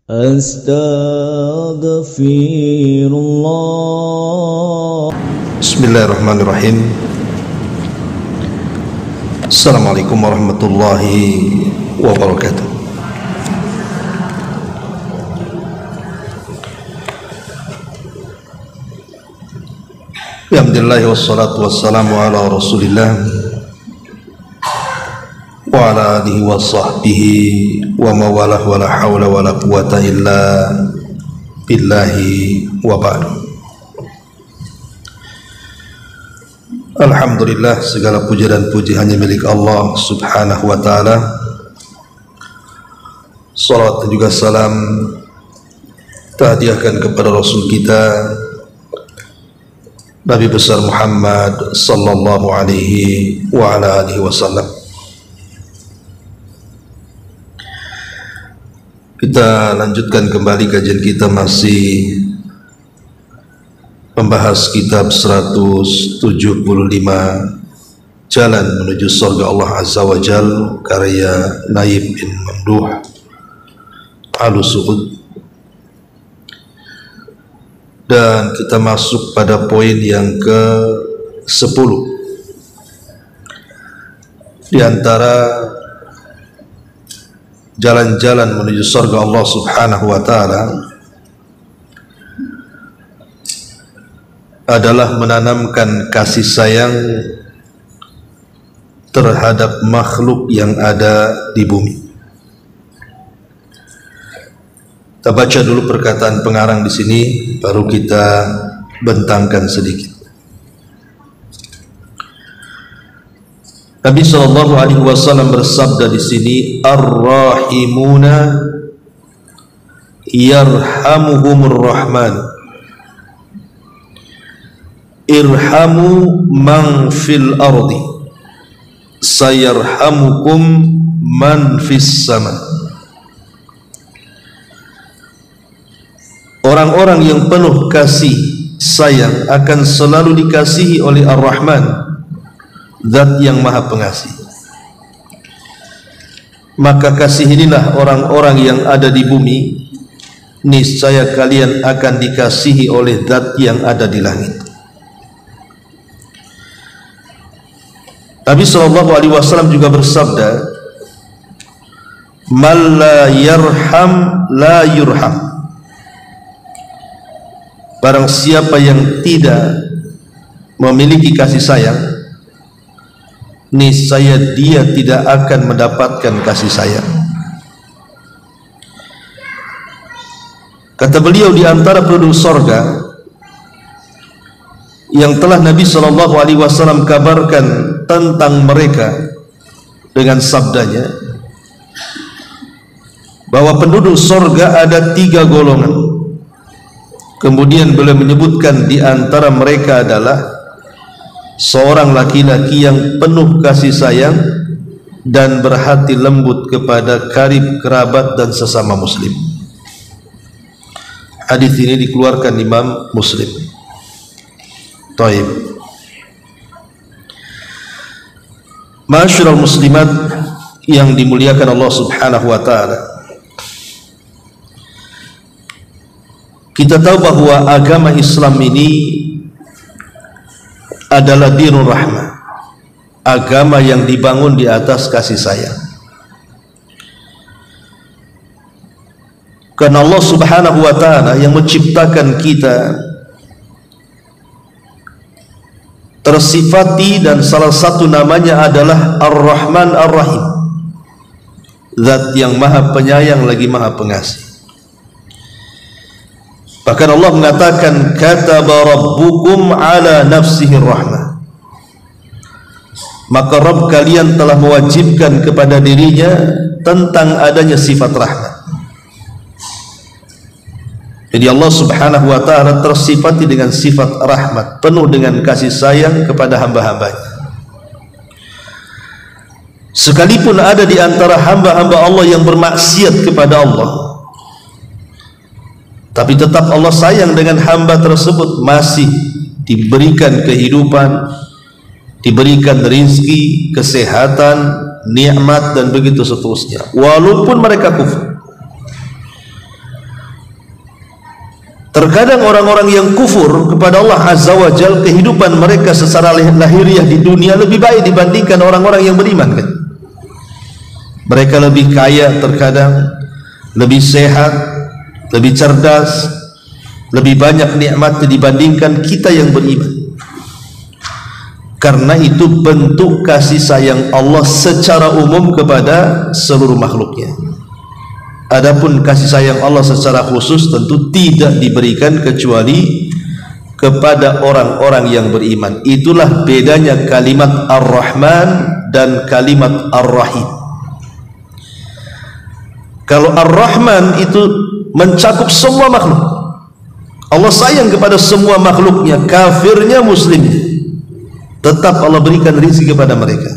Astaghfirullah. Bismillahirrahmanirrahim. Assalamualaikum warahmatullahi wabarakatuh. Alhamdulillah wassalatu wassalamu ala rasulillah wa ala alihi wa sahbihi wa mawalah wa la hawla wa la quwata illa billahi wa ba'du. Alhamdulillah, segala puja dan puji hanya milik Allah subhanahu wa ta'ala. Salawat dan juga salam kita hadiahkan kepada Rasul kita Nabi besar Muhammad sallallahu alaihi wa ala alihi wasallam. Kita lanjutkan kembali kajian kita, masih membahas kitab 175 Jalan Menuju Surga Allah Azza wa Jal, karya Naib bin Mamduh Al-Suud. Dan kita masuk pada poin yang ke-10 di antara jalan-jalan menuju surga Allah subhanahu wa ta'ala adalah menanamkan kasih sayang terhadap makhluk yang ada di bumi. Kita baca dulu perkataan pengarang di sini, baru kita bentangkan sedikit. Nabi SAW bersabda di sini, Ar-Rahimuna yarhamuhumur Rahman, irhamu man fil ardi sayarhamukum man fis sama. Orang-orang yang penuh kasih sayang akan selalu dikasihi oleh Ar-Rahman, Zat yang Maha Pengasih. Maka kasihinilah orang-orang yang ada di bumi, niscaya kalian akan dikasihi oleh Zat yang ada di langit. Nabi SAW juga bersabda, Man la yarham la yurham. Barang siapa yang tidak memiliki kasih sayang, niscaya dia tidak akan mendapatkan kasih sayang. Kata beliau, di antara penduduk sorga yang telah Nabi SAW kabarkan tentang mereka dengan sabdanya, bahwa penduduk sorga ada 3 golongan. Kemudian beliau menyebutkan di antara mereka adalah seorang laki-laki yang penuh kasih sayang dan berhati lembut kepada karib, kerabat dan sesama muslim. Hadis ini dikeluarkan Imam Muslim. Taib. Ma'asyiral muslimat yang dimuliakan Allah subhanahu wa ta'ala, kita tahu bahwa agama Islam ini adalah dinur rahmah, agama yang dibangun di atas kasih sayang. Karena Allah subhanahu wa ta'ala yang menciptakan kita tersifati, dan salah satu namanya adalah Ar-Rahman Ar-Rahim, Zat yang Maha Penyayang lagi Maha Pengasih. Bahkan Allah mengatakan, kataba rabbukum ala nafsihi rahmah, maka Rabb kalian telah mewajibkan kepada dirinya tentang adanya sifat rahmat. Jadi Allah subhanahu wa ta'ala tersifati dengan sifat rahmat, penuh dengan kasih sayang kepada hamba-hambanya. Sekalipun ada di antara hamba-hamba Allah yang bermaksiat kepada Allah, tapi tetap Allah sayang dengan hamba tersebut, masih diberikan kehidupan, diberikan rizki, kesehatan, nikmat dan begitu seterusnya, walaupun mereka kufur. Terkadang orang-orang yang kufur kepada Allah Azza wa Jal, kehidupan mereka secara lahiriah di dunia lebih baik dibandingkan orang-orang yang beriman kan? Mereka lebih kaya terkadang, lebih sehat, lebih cerdas, lebih banyak nikmatnya dibandingkan kita yang beriman. Karena itu bentuk kasih sayang Allah secara umum kepada seluruh makhluknya. Adapun kasih sayang Allah secara khusus tentu tidak diberikan kecuali kepada orang-orang yang beriman. Itulah bedanya kalimat Ar-Rahman dan kalimat Ar-Rahim. Kalau Ar-Rahman itu mencakup semua makhluk, Allah sayang kepada semua makhluknya, kafirnya, muslimnya, tetap Allah berikan rezeki kepada mereka.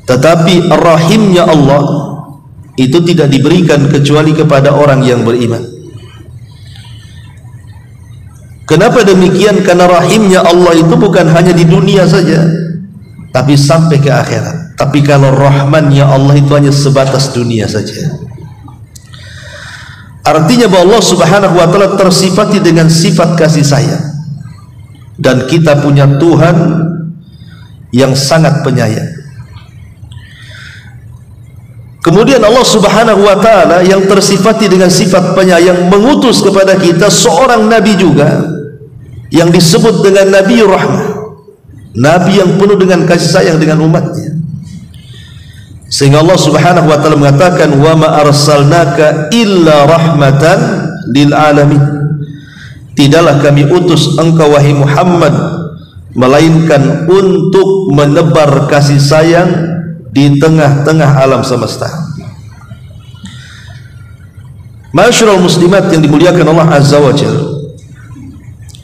Tetapi Ar-Rahimnya Allah itu tidak diberikan kecuali kepada orang yang beriman. Kenapa demikian? Karena rahimnya Allah itu bukan hanya di dunia saja, tapi sampai ke akhirat. Tapi kalau rahmannya Allah itu hanya sebatas dunia saja. Artinya bahwa Allah Subhanahu wa ta'ala tersifati dengan sifat kasih sayang, dan kita punya Tuhan yang sangat penyayang. Kemudian Allah Subhanahu wa ta'ala yang tersifati dengan sifat penyayang mengutus kepada kita seorang nabi juga yang disebut dengan Nabi Rahmah, nabi yang penuh dengan kasih sayang dengan umatnya. Sehingga Allah Subhanahu wa ta'ala mengatakan, wa ma arsalnaka illa rahmatan lil alamin. Tidaklah kami utus engkau wahai Muhammad melainkan untuk menebar kasih sayang di tengah-tengah alam semesta. Masyarul muslimat yang dimuliakan Allah Azza wa Jalla,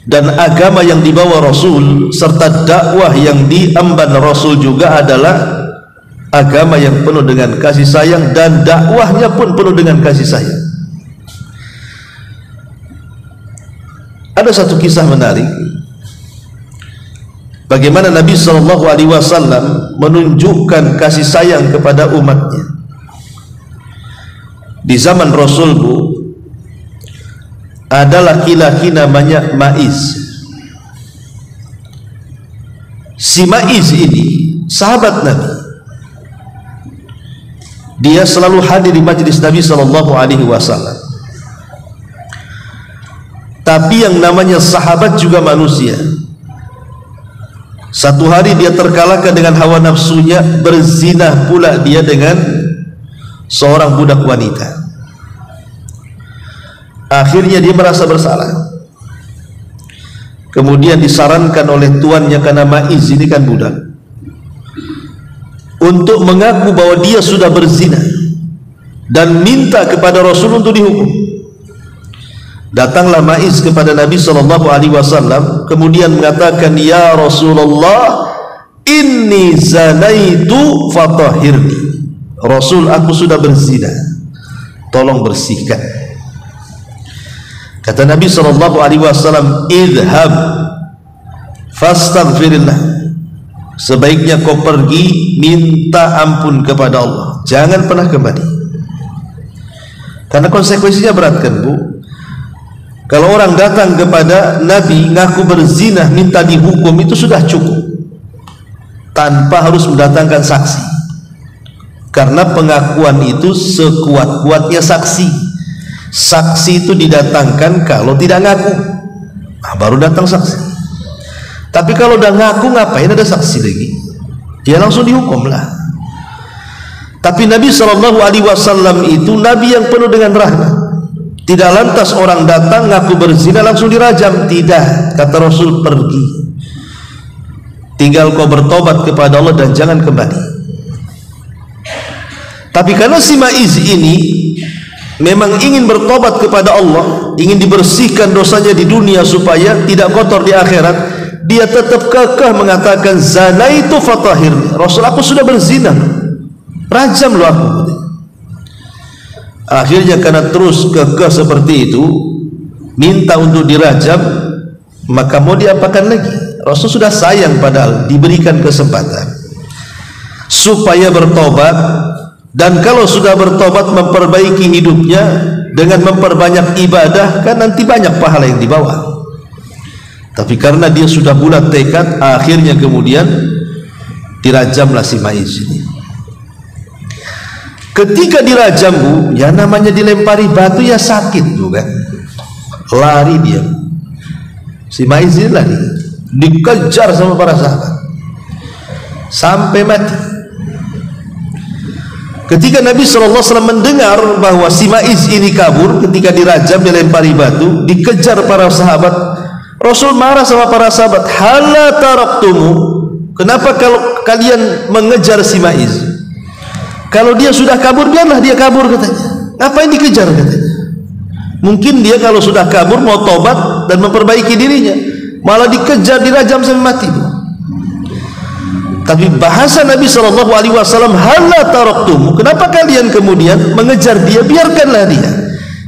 dan agama yang dibawa Rasul serta dakwah yang diemban Rasul juga adalah agama yang penuh dengan kasih sayang, dan dakwahnya pun penuh dengan kasih sayang. Ada satu kisah menarik bagaimana Nabi SAW menunjukkan kasih sayang kepada umatnya. Di zaman Rasul ada laki-laki namanya Maiz. Si Maiz ini sahabat Nabi. Dia selalu hadir di majlis Nabi SAW. Tapi yang namanya sahabat juga manusia. Satu hari dia terkalahkan dengan hawa nafsunya, berzina pula dia dengan seorang budak wanita. Akhirnya dia merasa bersalah. Kemudian disarankan oleh tuannya, karena Maiz ini kan budak, untuk mengaku bahwa dia sudah berzina dan minta kepada Rasul untuk dihukum. Datanglah Maiz kepada Nabi SAW, kemudian mengatakan, ya Rasulullah, inni zanaitu fatahhirni. Rasul, aku sudah berzina, tolong bersihkan. Kata Nabi SAW, idhab fastaghfirillah. Sebaiknya kau pergi minta ampun kepada Allah, jangan pernah kembali. Karena konsekuensinya berat kan Bu? Kalau orang datang kepada Nabi ngaku berzina minta dihukum, itu sudah cukup tanpa harus mendatangkan saksi. Karena pengakuan itu sekuat-kuatnya saksi. Saksi itu didatangkan kalau tidak ngaku, baru datang saksi. Tapi kalau udah ngaku, ngapain ada saksi lagi? Ya langsung dihukum lah. Tapi Nabi SAW itu Nabi yang penuh dengan rahmat. Tidak lantas orang datang ngaku berzina langsung dirajam, tidak. Kata Rasul, pergi, tinggal kau bertobat kepada Allah dan jangan kembali. Tapi karena si Maiz ini memang ingin bertobat kepada Allah, ingin dibersihkan dosanya di dunia supaya tidak kotor di akhirat, dia tetap kekeh mengatakan, zanaitu fatahhirni. Rasul, aku sudah berzina, rajam lu aku. Akhirnya karena terus kekeh seperti itu, minta untuk dirajam, maka mau diapakan lagi? Rasul sudah sayang, padahal diberikan kesempatan supaya bertobat, dan kalau sudah bertobat memperbaiki hidupnya, dengan memperbanyak ibadah, kan nanti banyak pahala yang dibawa. Tapi karena dia sudah bulat tekad, akhirnya kemudian dirajamlah si Maiz ini. Ketika dirajam, Bu, ya namanya dilempari batu ya sakit tuh kan, lari dia. Si Maiz ini lari, dikejar sama para sahabat sampai mati. Ketika Nabi SAW mendengar bahwa si Maiz ini kabur ketika dirajam, dilempari batu, dikejar para sahabat, Rasul marah sama para sahabat, hala taraktumu, kenapa kalau kalian mengejar si Maiz? Kalau dia sudah kabur, biarlah dia kabur katanya, ngapain dikejar katanya. Mungkin dia kalau sudah kabur mau tobat dan memperbaiki dirinya, malah dikejar, dirajam sampai mati. Tapi bahasa Nabi SAW, hala taraktumu, kenapa kalian kemudian mengejar dia? Biarkanlah dia.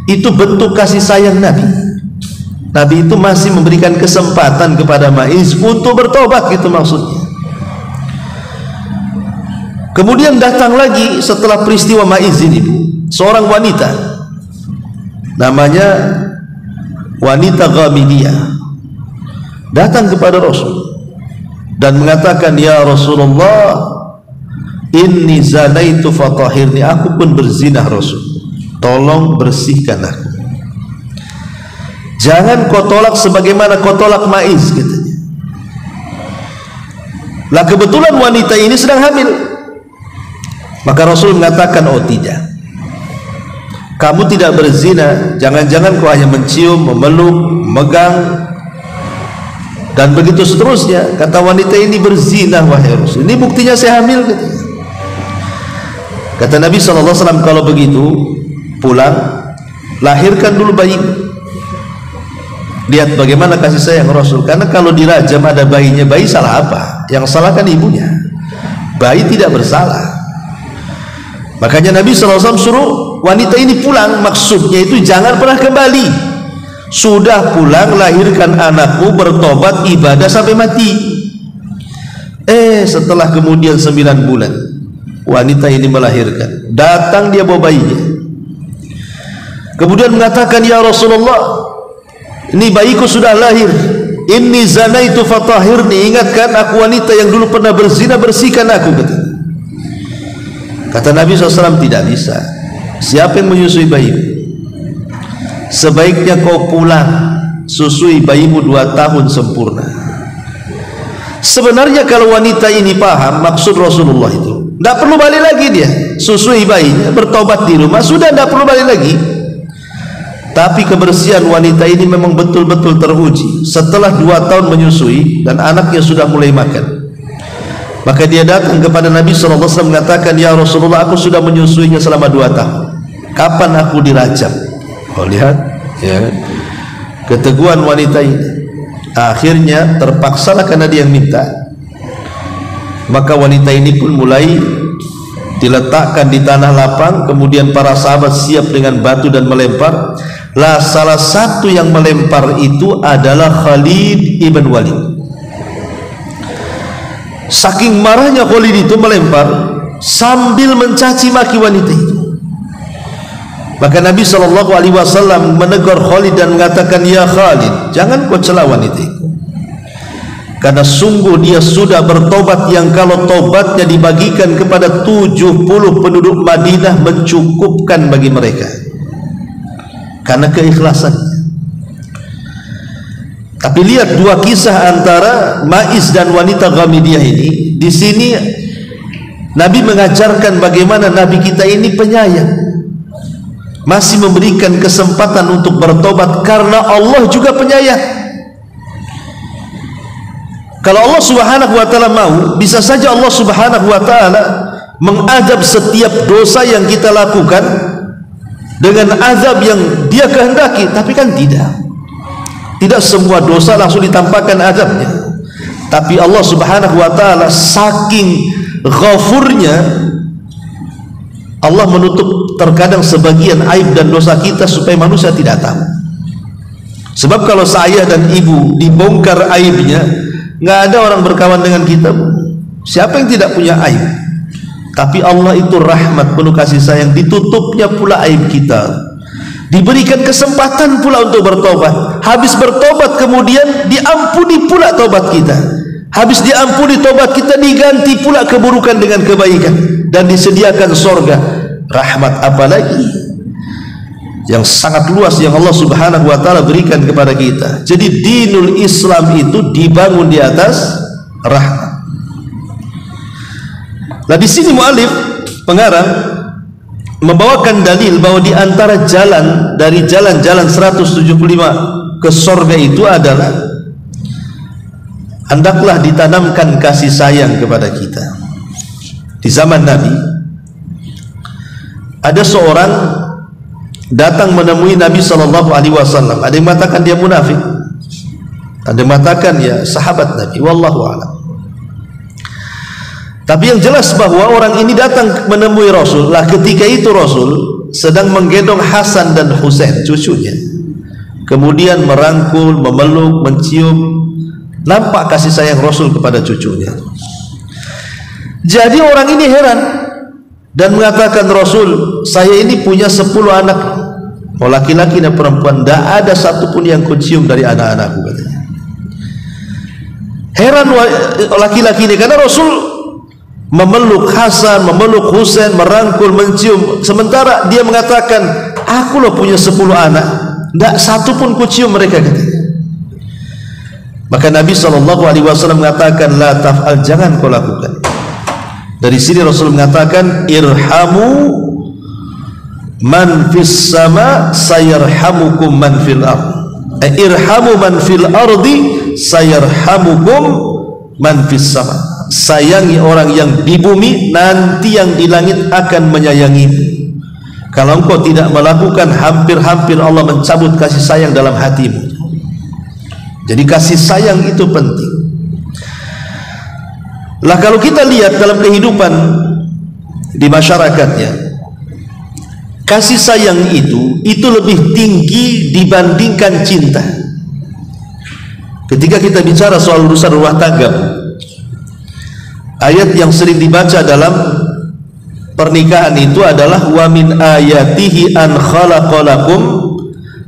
Itu bentuk kasih sayang Nabi. Nabi itu masih memberikan kesempatan kepada Maiz untuk bertobat, gitu maksudnya. Kemudian datang lagi setelah peristiwa Maiz ini, seorang wanita, namanya wanita Ghamidiyah, datang kepada Rasul dan mengatakan, ya Rasulullah, inni zanaitu fatahirni, aku pun berzina Rasul, tolong bersihkan aku. Jangan kau tolak sebagaimana kau tolak Maiz, katanya. Lah kebetulan wanita ini sedang hamil. Maka Rasul mengatakan, oh tidak, kamu tidak berzina, jangan-jangan kau hanya mencium, memeluk, memegang, dan begitu seterusnya. Kata wanita ini, berzina wahai Rasul, ini buktinya saya hamil, katanya. Kata Nabi SAW, kalau begitu pulang, lahirkan dulu bayi. Lihat bagaimana kasih sayang Rasul. Karena kalau dirajam ada bayinya, bayi salah apa? Yang salah kan ibunya, bayi tidak bersalah. Makanya Nabi SAW suruh wanita ini pulang. Maksudnya itu jangan pernah kembali. Sudah pulang, lahirkan anakmu, bertobat, ibadah sampai mati. Setelah kemudian 9 bulan wanita ini melahirkan, datang dia bawa bayinya, kemudian mengatakan, ya Rasulullah, ini bayiku sudah lahir, inni zanaitu fatahirni, ingatkan aku wanita yang dulu pernah berzina, bersihkan aku, katanya. Kata Nabi SAW, tidak bisa. Siapa yang menyusui bayimu? Sebaiknya kau pulang, susui bayimu 2 tahun sempurna. Sebenarnya kalau wanita ini paham maksud Rasulullah itu, tidak perlu balik lagi dia, susui bayinya, bertobat di rumah, sudah tidak perlu balik lagi. Tapi kebersihan wanita ini memang betul-betul teruji. Setelah 2 tahun menyusui dan anaknya sudah mulai makan, maka dia datang kepada Nabi SAW mengatakan, ya Rasulullah, aku sudah menyusuinya selama 2 tahun, kapan aku dirajam? Oh lihat ya, keteguhan wanita ini. Akhirnya terpaksalah karena dia yang minta, maka wanita ini pun mulai diletakkan di tanah lapang. Kemudian para sahabat siap dengan batu dan melempar. Lah salah satu yang melempar itu adalah Khalid ibn Walid. Saking marahnya Khalid itu melempar sambil mencaci maki wanita itu. Maka Nabi SAW menegur Khalid dan mengatakan, ya Khalid, jangan kau cela wanita itu, karena sungguh dia sudah bertobat yang kalau tobatnya dibagikan kepada 70 penduduk Madinah mencukupkan bagi mereka, karena keikhlasannya. Tapi lihat 2 kisah antara Maiz dan wanita Ghamidiyah ini. Di sini Nabi mengajarkan bagaimana Nabi kita ini penyayang, masih memberikan kesempatan untuk bertobat karena Allah juga penyayang. Kalau Allah Subhanahu wa taala mau, bisa saja Allah Subhanahu wa taala mengadab setiap dosa yang kita lakukan dengan azab yang Dia kehendaki, tapi kan tidak. Tidak semua dosa langsung ditampakkan azabnya. Tapi Allah Subhanahu wa taala saking ghafurnya, Allah menutup terkadang sebagian aib dan dosa kita supaya manusia tidak tahu. Sebab kalau saya dan ibu dibongkar aibnya, nggak ada orang berkawan dengan kita. Siapa yang tidak punya aib? Tapi Allah itu rahmat, penuh kasih sayang, ditutupnya pula aib kita. diberikan kesempatan pula untuk bertobat. Habis bertobat kemudian diampuni pula tobat kita. Habis diampuni tobat kita, diganti pula keburukan dengan kebaikan dan disediakan surga. Rahmat apa lagi yang sangat luas yang Allah Subhanahu wa taala berikan kepada kita. Jadi dinul Islam itu dibangun di atas rahmat. Nah, di sini muallif pengarang membawakan dalil bahwa di antara jalan dari jalan-jalan 175 ke surga itu adalah hendaklah ditanamkan kasih sayang kepada kita. Di zaman Nabi ada seorang datang menemui Nabi sallallahu alaihi wasallam. Ada yang mengatakan dia munafik, ada yang mengatakan ya sahabat Nabi, wallahu a'lam. Tapi yang jelas bahwa orang ini datang menemui Rasul. Lah ketika itu Rasul sedang menggendong Hasan dan Husain, cucunya. Kemudian merangkul, memeluk, mencium. Nampak kasih sayang Rasul kepada cucunya. Jadi orang ini heran dan mengatakan, Rasul, saya ini punya 10 anak, mau laki-laki dan perempuan, tidak ada satupun yang kucium dari anak-anakku, katanya. Heran laki-laki ini karena Rasul memeluk Hasan, memeluk Husain, merangkul, mencium, sementara dia mengatakan, aku loh punya 10 anak, tidak satu pun kucium mereka, katanya. Maka Nabi SAW mengatakan, la taf'al, jangan kau lakukan. Dari sini Rasul mengatakan, irhamu man fis sama sayarhamukum man fil ard. Irhamu man fil ardi sayarhamukum man fis sama. Sayangi orang yang di bumi, nanti yang di langit akan menyayangi. Kalau engkau tidak melakukan, hampir-hampir Allah mencabut kasih sayang dalam hatimu. Jadi kasih sayang itu penting. Lah kalau kita lihat dalam kehidupan di masyarakatnya, kasih sayang itu lebih tinggi dibandingkan cinta. Ketika kita bicara soal urusan rumah tangga, ayat yang sering dibaca dalam pernikahan itu adalah wa min ayatihi an khalaqalakum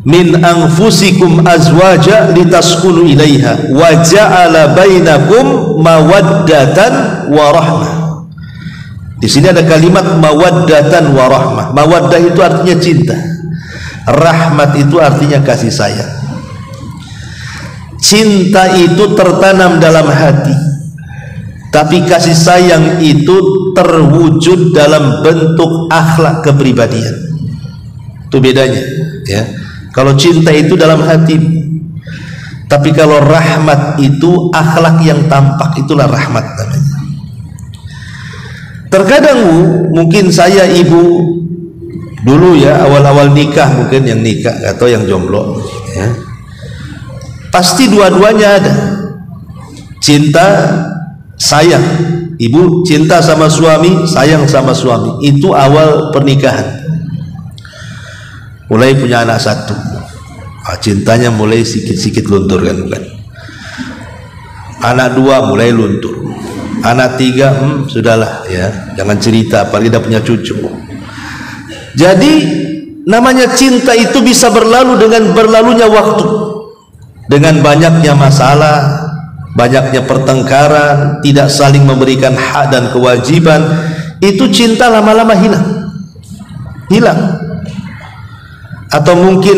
min anfusikum azwaja litaskunu ilaiha wa ja'ala bainakum mawaddatan wa rahmah. Di sini ada kalimat mawaddatan wa rahmah. Mawaddah itu artinya cinta, rahmat itu artinya kasih sayang. Cinta itu tertanam dalam hati, tapi kasih sayang itu terwujud dalam bentuk akhlak kepribadian. Itu bedanya, ya. Kalau cinta itu dalam hati, tapi kalau rahmat itu akhlak yang tampak, itulah rahmat namanya. Terkadang mungkin saya ibu dulu ya, awal-awal nikah, mungkin yang nikah atau yang jomblo, ya, pasti dua-duanya ada cinta sayang. Ibu cinta sama suami, sayang sama suami. Itu awal pernikahan. Mulai punya anak satu, cintanya mulai sikit-sikit luntur, kan bukan? Anak dua mulai luntur. Anak tiga, sudahlah ya, jangan cerita, apalagi udah punya cucu. Jadi namanya cinta itu bisa berlalu dengan berlalunya waktu, dengan banyaknya masalah, banyaknya pertengkaran, tidak saling memberikan hak dan kewajiban. Itu cinta lama-lama hilang. Atau mungkin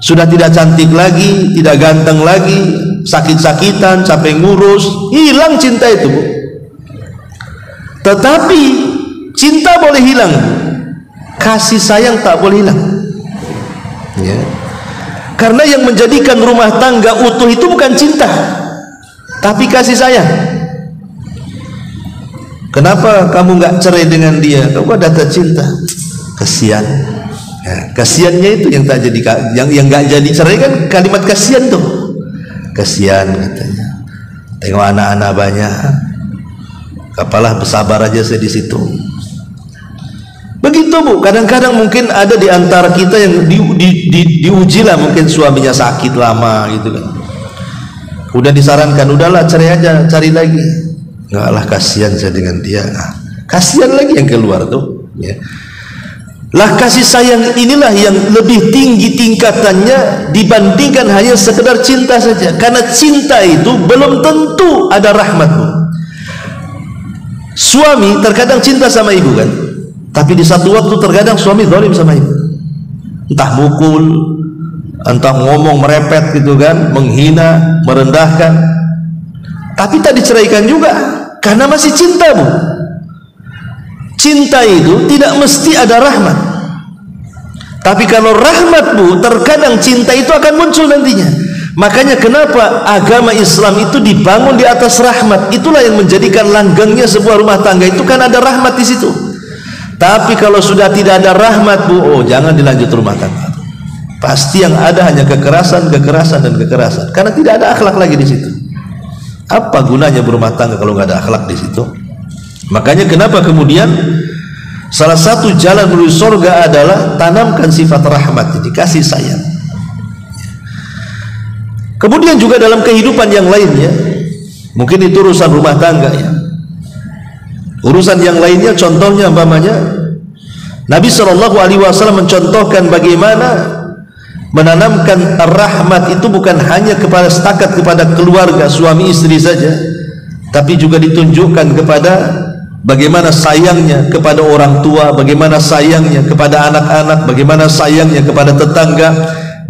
sudah tidak cantik lagi, tidak ganteng lagi, sakit-sakitan, capek ngurus, hilang cinta itu, Bu. Tetapi cinta boleh hilang, kasih sayang tak boleh hilang, ya. Karena yang menjadikan rumah tangga utuh itu bukan cinta, tapi kasih sayang. Kenapa kamu nggak cerai dengan dia? Kamu ada cinta, kasihan. Ya, kasihannya itu yang tak jadi, yang nggak jadi cerai kan kalimat kasihan tuh. Kasihan katanya. Tengok anak-anak banyak. Apalah bersabar aja saya di situ. Begitu, Bu. Kadang-kadang mungkin ada di antara kita yang diuji lah, mungkin suaminya sakit lama gitu kan. Udah disarankan, udahlah cerai aja, cari lagi. Enggak lah, kasihan saya dengan dia. Kasihan lagi yang keluar tuh, ya. Lah kasih sayang inilah yang lebih tinggi tingkatannya dibandingkan hanya sekedar cinta saja. Karena cinta itu belum tentu ada rahmatmu. Suami terkadang cinta sama ibu kan, tapi di satu waktu terkadang suami zalim sama ibu. Entah mukul, entah ngomong merepet gitu kan, menghina, merendahkan. Tapi tak diceraikan juga karena masih cinta, Bu. Cinta itu tidak mesti ada rahmat. Tapi kalau rahmat, Bu, terkadang cinta itu akan muncul nantinya. Makanya kenapa agama Islam itu dibangun di atas rahmat. Itulah yang menjadikan langgengnya sebuah rumah tangga itu kan ada rahmat di situ. Tapi kalau sudah tidak ada rahmat, Bu, oh jangan dilanjut rumah tangga. Pasti yang ada hanya kekerasan, kekerasan dan kekerasan. Karena tidak ada akhlak lagi di situ. Apa gunanya berumah tangga kalau nggak ada akhlak di situ? Makanya kenapa kemudian salah satu jalan menuju surga adalah tanamkan sifat rahmat, jadi kasih sayang. Kemudian juga dalam kehidupan yang lainnya, mungkin itu urusan rumah tangga ya. Urusan yang lainnya, contohnya umpamanya Nabi SAW mencontohkan bagaimana menanamkan rahmat itu bukan hanya kepada setakat kepada keluarga suami istri saja, tapi juga ditunjukkan kepada bagaimana sayangnya kepada orang tua, bagaimana sayangnya kepada anak-anak, bagaimana sayangnya kepada tetangga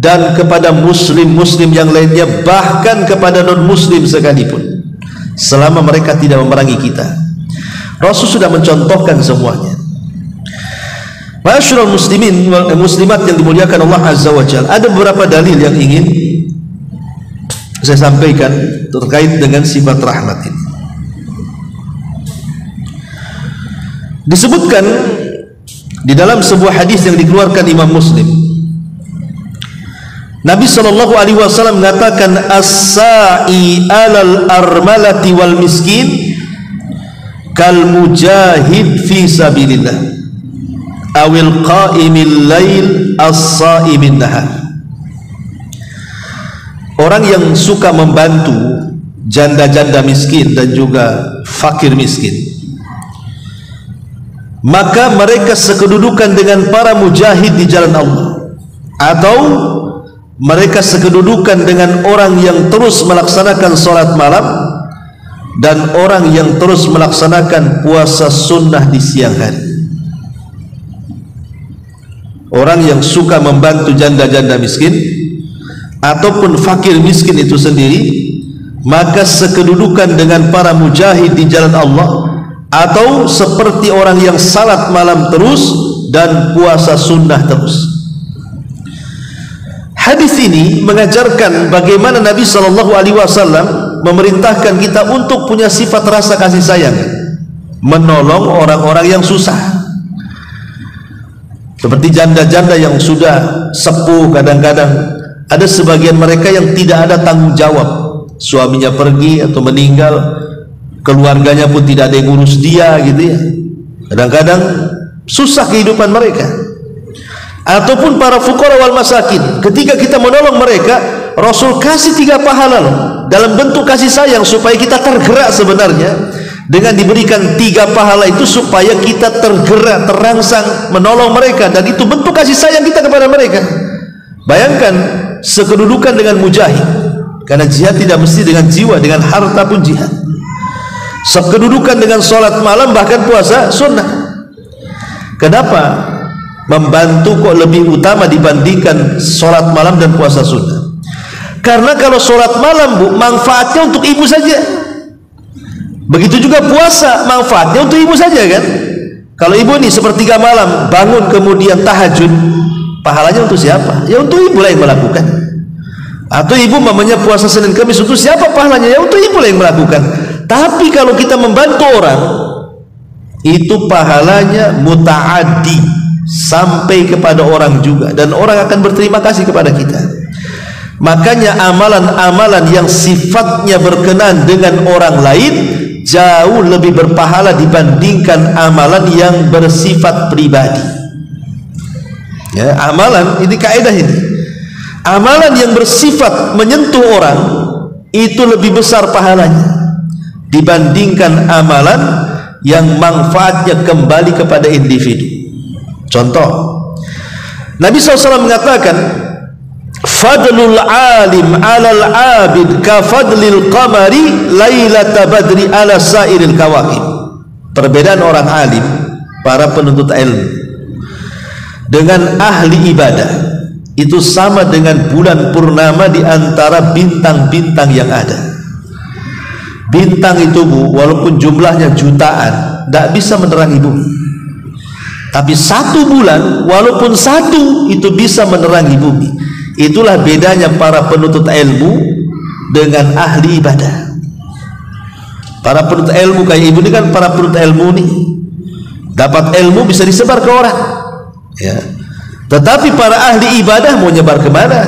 dan kepada muslim-muslim yang lainnya, bahkan kepada non-muslim sekalipun, selama mereka tidak memerangi kita. Rasul sudah mencontohkan semuanya. Ma'asyiral muslimin wal muslimat yang dimuliakan Allah Azza wa Jalla, ada beberapa dalil yang ingin saya sampaikan terkait dengan sifat rahmat ini. Disebutkan di dalam sebuah hadis yang dikeluarkan Imam Muslim, Nabi SAW mengatakan, as-sa'i alal armalati wal miskin kal mujahid fi sabilillah awil qa'imil lail as-sa'imin nahar. Orang yang suka membantu janda-janda miskin dan juga fakir miskin, maka mereka sekedudukan dengan para mujahid di jalan Allah, atau mereka sekedudukan dengan orang yang terus melaksanakan sholat malam dan orang yang terus melaksanakan puasa sunnah di siang hari. Orang yang suka membantu janda-janda miskin ataupun fakir miskin itu sendiri, maka sekedudukan dengan para mujahid di jalan Allah, atau seperti orang yang salat malam terus dan puasa sunnah terus. Hadis ini mengajarkan bagaimana Nabi SAW memerintahkan kita untuk punya sifat rasa kasih sayang, menolong orang-orang yang susah. Seperti janda-janda yang sudah sepuh, kadang-kadang ada sebagian mereka yang tidak ada tanggung jawab. Suaminya pergi atau meninggal, keluarganya pun tidak ada yang ngurus dia gitu ya. Kadang-kadang susah kehidupan mereka. Ataupun para fuqara wal masakin, ketika kita menolong mereka, Rasul kasih 3 pahala loh, dalam bentuk kasih sayang, supaya kita tergerak sebenarnya. Dengan diberikan 3 pahala itu supaya kita tergerak, terangsang menolong mereka, dan itu bentuk kasih sayang kita kepada mereka. Bayangkan sekedudukan dengan mujahid, karena jihad tidak mesti dengan jiwa, dengan harta pun jihad. Sekedudukan dengan sholat malam bahkan puasa sunnah. Kenapa membantu kok lebih utama dibandingkan sholat malam dan puasa sunnah? Karena kalau sholat malam, Bu, manfaatnya untuk ibu saja. Begitu juga puasa, manfaatnya untuk ibu saja kan. Kalau ibu ini sepertiga malam bangun kemudian tahajud, pahalanya untuk siapa? Ya untuk ibu lah yang melakukan. Atau ibu mamanya puasa Senin Kamis, untuk siapa pahalanya? Ya untuk ibu lah yang melakukan. Tapi kalau kita membantu orang, itu pahalanya muta'addi, sampai kepada orang juga, dan orang akan berterima kasih kepada kita. Makanya amalan-amalan yang sifatnya berkenan dengan orang lain jauh lebih berpahala dibandingkan amalan yang bersifat pribadi. Ya, amalan ini kaidah ini. Amalan yang bersifat menyentuh orang itu lebih besar pahalanya dibandingkan amalan yang manfaatnya kembali kepada individu. Contoh, Nabi SAW mengatakan, fadlul alim alal abid ka fadlil qamari lailata badri ala sairil kawakib. Perbedaan orang alim, para penuntut ilmu, dengan ahli ibadah itu sama dengan bulan purnama di antara bintang-bintang yang ada. Bintang itu, Bu, walaupun jumlahnya jutaan, tidak bisa menerangi bumi. Tapi satu bulan, walaupun satu, itu bisa menerangi bumi. Itulah bedanya para penuntut ilmu dengan ahli ibadah. Para penuntut ilmu kayak ibu ini kan para penuntut ilmu nih, dapat ilmu bisa disebar ke orang, ya. Tetapi para ahli ibadah mau nyebar kemana?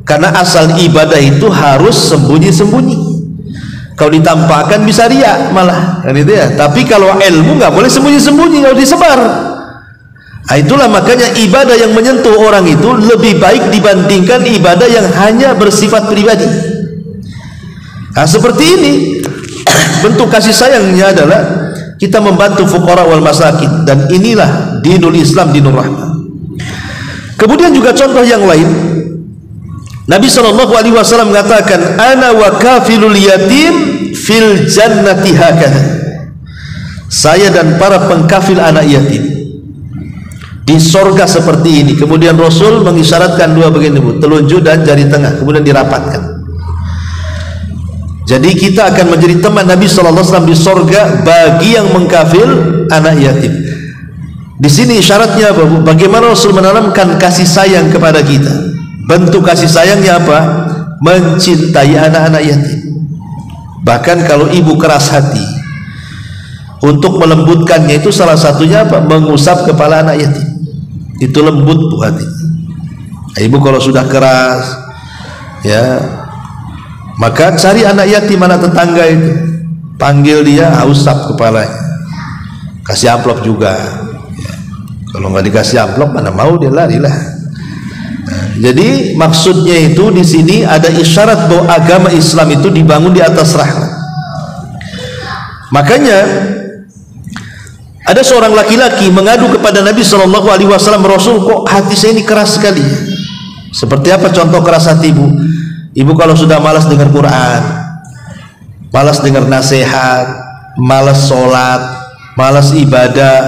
Karena asal ibadah itu harus sembunyi-sembunyi. Kalau ditampakkan bisa riak malah, kan itu ya. Tapi kalau ilmu nggak boleh sembunyi-sembunyi, harus disebar. Nah, itulah makanya ibadah yang menyentuh orang itu lebih baik dibandingkan ibadah yang hanya bersifat pribadi. Nah, seperti ini bentuk kasih sayangnya adalah kita membantu fuqara wal masakin, dan inilah dinul Islam, dinul rahmah. Kemudian juga contoh yang lain, Nabi SAW mengatakan, ana wa kafilul yatim fil jannati hakadha. Saya dan para pengkafil anak yatim di sorga seperti ini. Kemudian Rasul mengisyaratkan dua bagian itu, telunjuk dan jari tengah, kemudian dirapatkan. Jadi kita akan menjadi teman Nabi SAW di sorga bagi yang mengkafil anak yatim. Di sini syaratnya apa? Bagaimana Rasul menanamkan kasih sayang kepada kita? Bentuk kasih sayangnya apa? Mencintai anak-anak yatim. Bahkan kalau ibu keras hati, untuk melembutkannya itu salah satunya apa? Mengusap kepala anak yatim. Itu lembut bu hati. Ibu kalau sudah keras, ya, maka cari anak yatim, anak tetangga itu, panggil dia, usap kepalanya, kasih amplop juga. Ya. Kalau nggak dikasih amplop mana mau dia larilah. Nah, jadi maksudnya itu di sini ada isyarat bahwa agama Islam itu dibangun di atas rahmat. Makanya ada seorang laki-laki mengadu kepada Nabi SAW, Rasul, kok hati saya ini keras sekali. Seperti apa contoh keras hati ibu? Ibu kalau sudah malas dengar Quran, malas dengar nasihat, malas sholat, malas ibadah,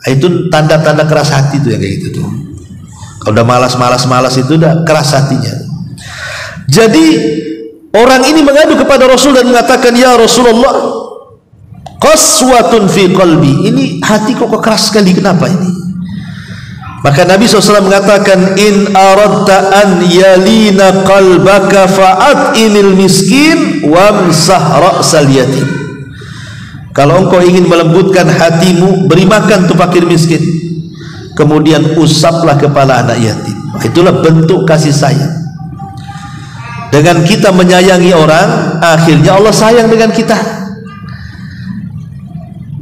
itu tanda-tanda keras hati itu, yang kayak gitu tuh. Kalau udah malas itu udah keras hatinya. Jadi orang ini mengadu kepada Rasul dan mengatakan, ya Rasulullah, qaswatun fi qalbi, ini hati kok keras sekali, kenapa ini? Maka Nabi SAW mengatakan, in aradta an yalina qalbaka fa'at'imil miskin wamsah ra'sal yatim. Kalau engkau ingin melembutkan hatimu, beri makan tuh fakir miskin, kemudian usaplah kepala anak yatim. Itulah bentuk kasih sayang. Dengan kita menyayangi orang, akhirnya Allah sayang dengan kita.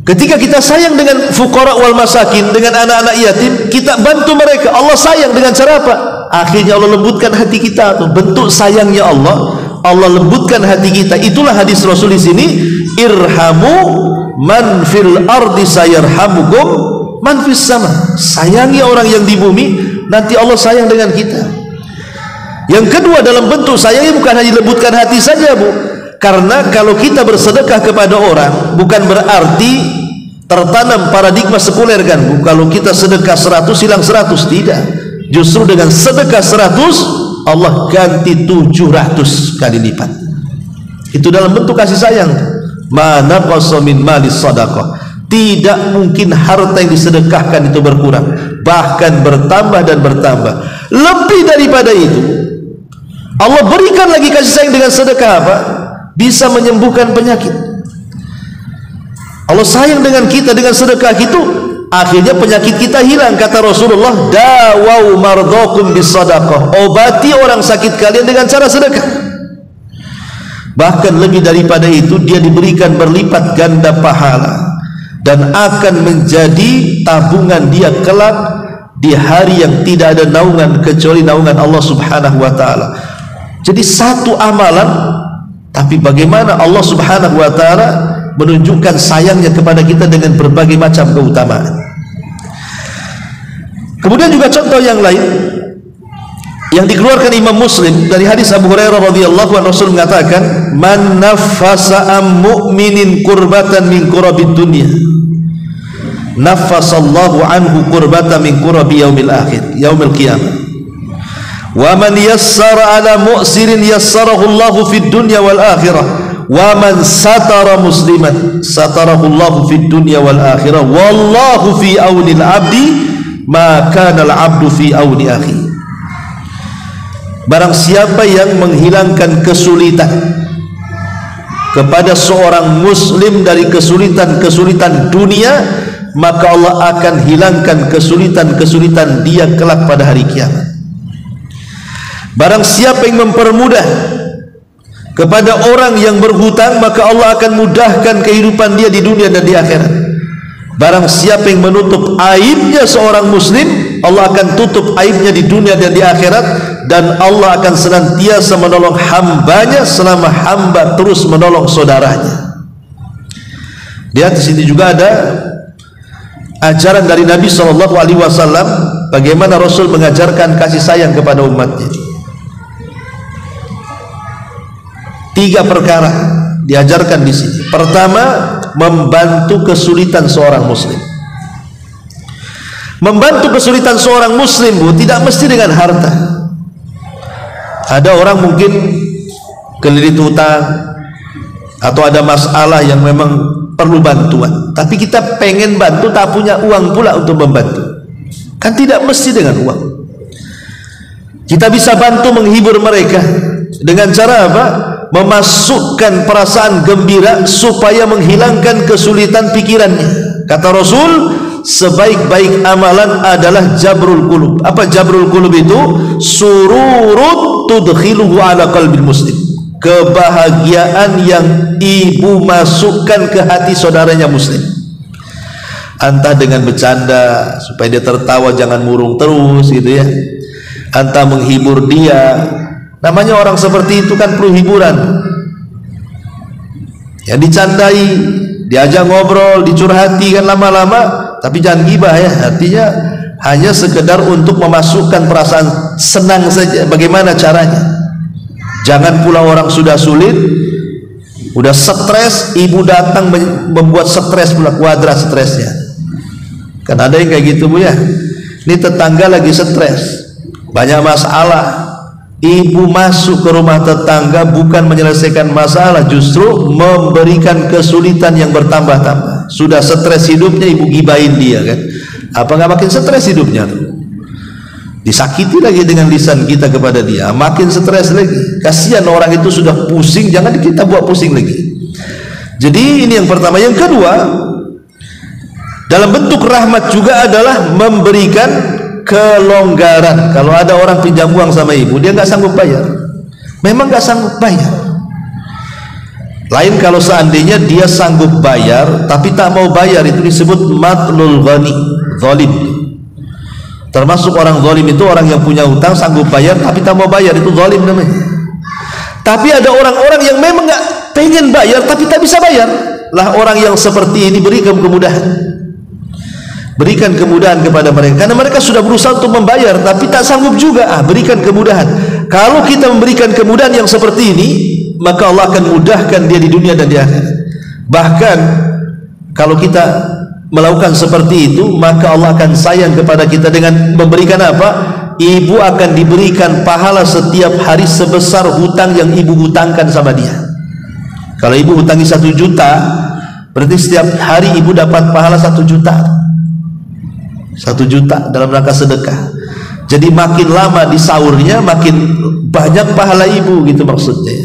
Ketika kita sayang dengan fuqara wal masakin, dengan anak-anak yatim, kita bantu mereka, Allah sayang dengan cara apa? Akhirnya Allah lembutkan hati kita. Tuh bentuk sayangnya Allah, Allah lembutkan hati kita. Itulah hadis Rasul di sini, irhamu man fil ardi sayarhamukum man fis sama. Sayangi orang yang di bumi, nanti Allah sayang dengan kita. Yang kedua, dalam bentuk sayangnya bukan hanya lembutkan hati saja, Bu. Karena kalau kita bersedekah kepada orang, bukan berarti tertanam paradigma sekuler kan, Bu. Kalau kita sedekah 100 hilang 100, tidak. Justru dengan sedekah 100 Allah ganti 700 kali lipat. Itu dalam bentuk kasih sayang. Mana qasamin malis sadaqah. Tidak mungkin harta yang disedekahkan itu berkurang, bahkan bertambah dan bertambah. Lebih daripada itu, Allah berikan lagi kasih sayang dengan sedekah apa? Bisa menyembuhkan penyakit. Allah sayang dengan kita dengan sedekah itu, akhirnya penyakit kita hilang. Kata Rasulullah, dawau mardhakum bisadaqah, obati orang sakit kalian dengan cara sedekah. Bahkan lebih daripada itu, dia diberikan berlipat ganda pahala dan akan menjadi tabungan dia kelak di hari yang tidak ada naungan kecuali naungan Allah Subhanahu wa taala. Jadi satu amalan, tapi bagaimana Allah Subhanahu wa taala menunjukkan sayangnya kepada kita dengan berbagai macam keutamaan. Kemudian juga contoh yang lain yang dikeluarkan Imam Muslim dari hadis Abu Hurairah radhiyallahu anhu, Rasul mengatakan, man naffasa am mu'minin kurbatan min kurabid dunya naffasallahu anhu kurbatan min kurabi yaumil akhir yaumil qiyamah wa man yassara ala mu'sirin yassarahu Allahu fid dunya wal akhirah wa man satara musliman satarahu Allahu fid dunya wal akhirah wallahu fi aunil abdi ma kana al abdu fi auni akhi. Barang siapa yang menghilangkan kesulitan kepada seorang muslim dari kesulitan-kesulitan dunia, maka Allah akan hilangkan kesulitan-kesulitan dia kelak pada hari kiamat. Barang siapa yang mempermudah kepada orang yang berhutang, maka Allah akan mudahkan kehidupan dia di dunia dan di akhirat. Barang siapa yang menutup aibnya seorang muslim, Allah akan tutup aibnya di dunia dan di akhirat, dan Allah akan senantiasa menolong hambanya selama hamba terus menolong saudaranya. Lihat di sini juga ada ajaran dari Nabi SAW, bagaimana Rasul mengajarkan kasih sayang kepada umatnya. 3 perkara diajarkan di sini. Pertama, membantu kesulitan seorang muslim. Membantu kesulitan seorang muslim, Bu, tidak mesti dengan harta. Ada orang mungkin kelilit hutang atau ada masalah yang memang perlu bantuan, tapi kita pengen bantu tak punya uang pula untuk membantu. Kan tidak mesti dengan uang. Kita bisa bantu menghibur mereka dengan cara apa? Memasukkan perasaan gembira supaya menghilangkan kesulitan pikirannya. Kata Rasul, sebaik-baik amalan adalah jabrul qulub. Apa jabrul qulub itu? Sururut tudkhiluhu ala qalbil muslim. Kebahagiaan yang ibu masukkan ke hati saudaranya muslim. Entah dengan bercanda supaya dia tertawa, jangan murung terus gitu ya. Entah menghibur dia. Namanya orang seperti itu kan perlu hiburan. Ya dicandai, diajak ngobrol, dicurhati kan lama-lama, tapi jangan gibah ya. Artinya hanya sekedar untuk memasukkan perasaan senang saja. Bagaimana caranya? Jangan pula orang sudah sulit, udah stres, ibu datang membuat stres pula, kuadrat stresnya. Kan ada yang kayak gitu, Bu ya. Ini tetangga lagi stres, banyak masalah. Ibu masuk ke rumah tetangga bukan menyelesaikan masalah, justru memberikan kesulitan yang bertambah-tambah. Sudah stres hidupnya, ibu gibahin dia kan. Apa nggak makin stres hidupnya tuh? Disakiti lagi dengan lisan kita kepada dia, makin stres lagi. Kasihan orang itu sudah pusing, jangan kita buat pusing lagi. Jadi ini yang pertama. Yang kedua, dalam bentuk rahmat juga adalah memberikan kelonggaran. Kalau ada orang pinjam uang sama ibu, dia nggak sanggup bayar, memang nggak sanggup bayar. Lain kalau seandainya dia sanggup bayar tapi tak mau bayar, itu disebut matlul ghani, zalim. Termasuk orang zalim itu orang yang punya hutang sanggup bayar tapi tak mau bayar, itu zalim namanya. Tapi ada orang-orang yang memang nggak pengen bayar tapi tak bisa bayar, lah orang yang seperti ini berikan kemudahan. Berikan kemudahan kepada mereka, karena mereka sudah berusaha untuk membayar tapi tak sanggup juga. Berikan kemudahan. Kalau kita memberikan kemudahan yang seperti ini, maka Allah akan mudahkan dia di dunia dan di akhirat. Bahkan kalau kita melakukan seperti itu, maka Allah akan sayang kepada kita dengan memberikan apa? Ibu akan diberikan pahala setiap hari sebesar hutang yang ibu hutangkan sama dia. Kalau ibu hutangi 1 juta, berarti setiap hari ibu dapat pahala 1 juta. 1 juta dalam rangka sedekah. Jadi makin lama di sahurnya makin banyak pahala ibu, gitu maksudnya.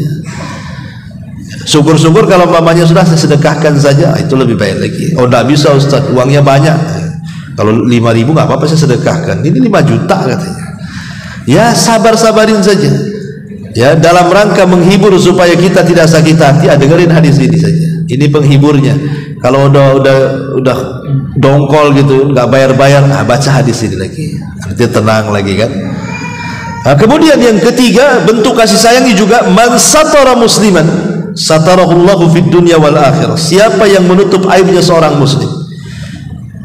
Syukur-syukur kalau mamanya sudah saya sedekahkan saja, itu lebih baik lagi. Oh enggak bisa Ustaz, uangnya banyak. Kalau 5.000 nggak apa-apa saya sedekahkan. Ini 5 juta katanya. Ya sabar-sabarin saja. Ya dalam rangka menghibur supaya kita tidak sakit hati. Dengerin hadis ini saja. Ini penghiburnya. Kalau udah dongkol gitu, nggak bayar-bayar, baca hadis ini lagi, nanti tenang lagi kan. Nah, kemudian yang ketiga, bentuk kasih sayangnya juga, man satara musliman satarahullahu fid dunya wal akhirah. Siapa yang menutup aibnya seorang muslim,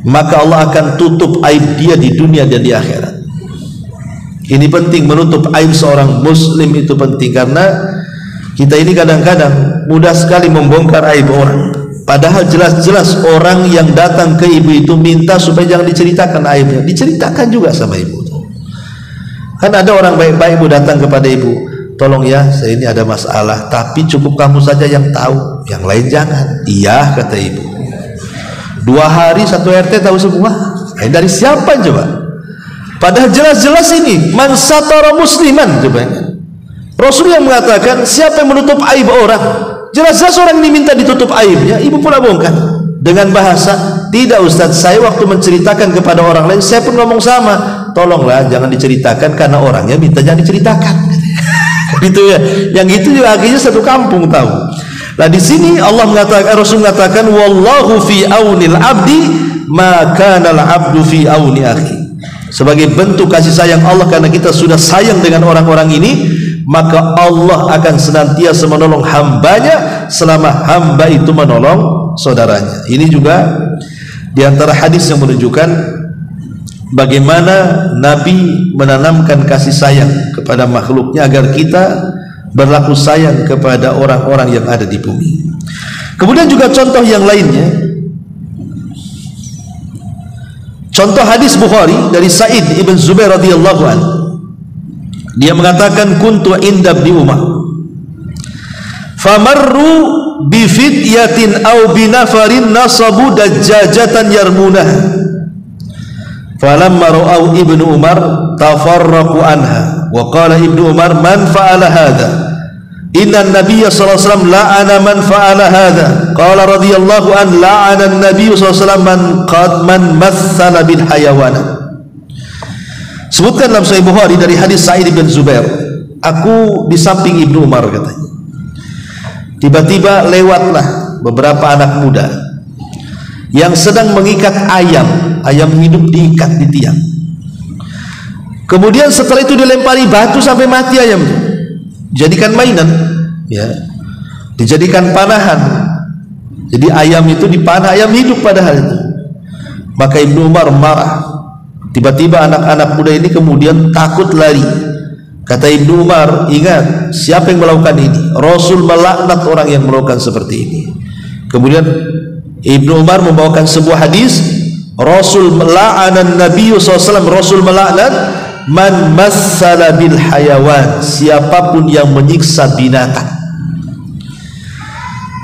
maka Allah akan tutup aib dia di dunia dan di akhirat. Ini penting, menutup aib seorang muslim itu penting, karena kita ini kadang-kadang mudah sekali membongkar aib orang, padahal jelas-jelas orang yang datang ke ibu itu minta supaya jangan diceritakan aibnya. Diceritakan juga sama ibu. Kan ada orang baik-baik ibu datang kepada ibu, tolong ya, saya ini ada masalah, tapi cukup kamu saja yang tahu, yang lain jangan. Iya, kata ibu. 2 hari 1 RT tahu semua. Dari siapa coba? Padahal jelas-jelas ini man satara musliman, coba. Rasul yang mengatakan siapa yang menutup aib orang, jelas-jelas orang ini minta ditutup aibnya, ibu pula bongkar dengan bahasa, tidak Ustaz, saya waktu menceritakan kepada orang lain saya pun ngomong sama, tolonglah jangan diceritakan karena orangnya minta jangan diceritakan. Gitu ya. Yang itu juga akhirnya satu kampung tahu. Nah di sini Allah mengatakan, Rasul mengatakan, wallahu fi aunil abdi ma kana al abdu fi auni akhi. Sebagai bentuk kasih sayang Allah karena kita sudah sayang dengan orang-orang ini, maka Allah akan senantiasa menolong hambanya selama hamba itu menolong saudaranya. Ini juga diantara hadis yang menunjukkan bagaimana Nabi menanamkan kasih sayang kepada makhluknya agar kita berlaku sayang kepada orang-orang yang ada di bumi. Kemudian juga contoh yang lainnya, contoh hadis Bukhari dari Sa'id ibn Zubair radhiyallahu anhu. Dia mengatakan, kuntu inda ibni Umar famarru bi fityatin aw bi nafarin nasabu dajjajatan yarmunah falamma ra'au ibnu Umar tafarraqu anha wa qala ibnu Umar man fa'ala hadha inna an-nabiyya sallallahu alaihi wasallam la'ana man fa'ala hadha qala radhiyallahu an la'ana an-nabiyyu sallallahu alaihi wasallam man mathala bil hayawana. Sebutkan dalam Sahih Bukhari dari hadis Sa'id bin Zubair, aku di samping Ibnu Umar katanya. Tiba-tiba lewatlah beberapa anak muda yang sedang mengikat ayam hidup diikat di tiang. Kemudian setelah itu dilempari batu sampai mati ayam itu. Dijadikan mainan, ya. Dijadikan panahan. Jadi ayam itu dipanah, ayam hidup padahal itu. Maka Ibnu Umar marah. Tiba-tiba anak-anak muda ini kemudian takut lari. Kata Ibnu Umar, ingat siapa yang melakukan ini? Rasul melaknat orang yang melakukan seperti ini. Kemudian Ibnu Umar membawakan sebuah hadis, Rasul melaknat Nabi SAW, Rasul melaknat man massala bil hayawan, siapapun yang menyiksa binatang.